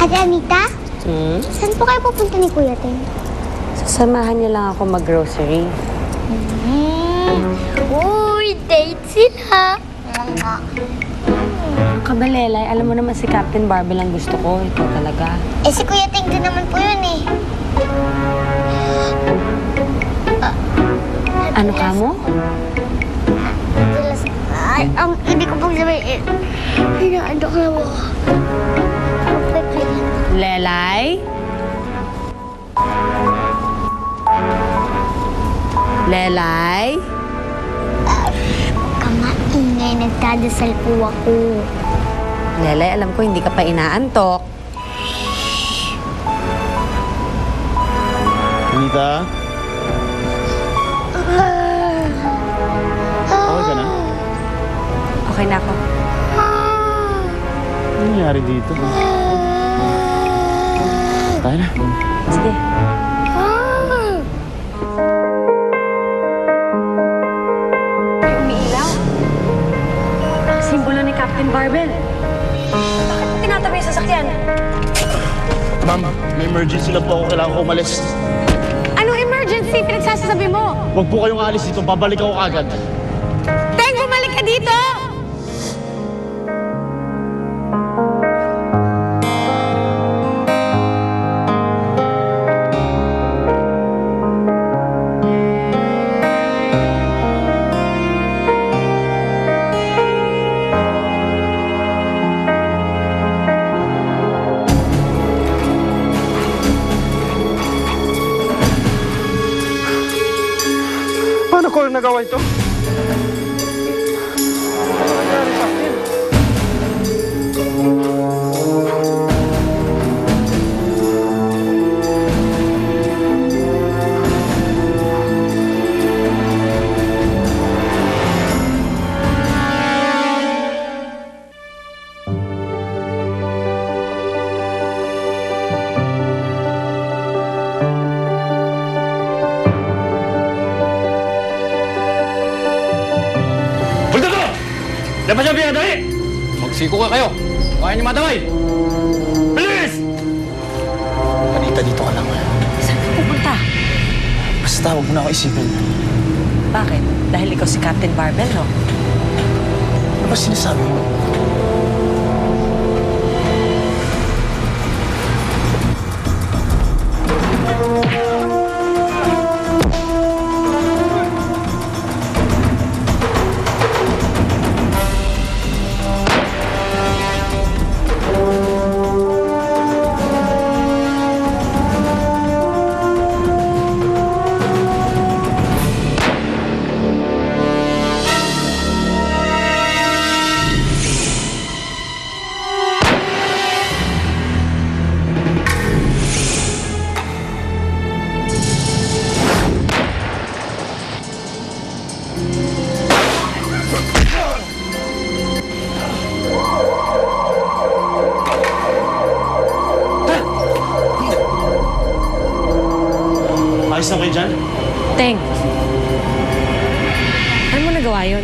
Ate Anita, saan po kayo pupunta ni Kuya Ting? Sasamahan niya lang ako mag-grocery. Uy, date sila! Kabalelay, alam mo naman si Captain Barbie lang gusto ko. Ikaw talaga. Eh, si Kuya Ting din naman po yun eh. Ano ka mo? Ay, hindi ko pong sabihin. Hinaandok na mo. Lelay? Lelay? Kamaingay, nagdadasal po ako. Lelay, alam ko hindi ka pa inaantok. Anita? Okay ka na? Okay na ako. Ano nangyari dito? Tayo na. Sige. Umiilaw? Simbolo ni Captain Barbell. Bakit mo tinatabi yung sasakyan? Ma'am, may emergency na po ako. Kailangan ko umalis. Anong emergency? Pinagsasabi mo? Huwag po kayong aalis dito. Babalik ako agad. Teng, bumalik ka dito! Paano ko nagawa ito? Ano nangyari sa akin? Dapat siya biya, dali! Magsiko kayo. Kaya niyo madamay. Bilis! Anita, dito ka lang. Saan ka pupunta? Basta, huwag mo na ako isipin. Bakit? Dahil ikaw si Captain Barbell, no? Ano ba sinasabi mo? Ayos na kayo dyan? Teng, ano mo nagawa yun?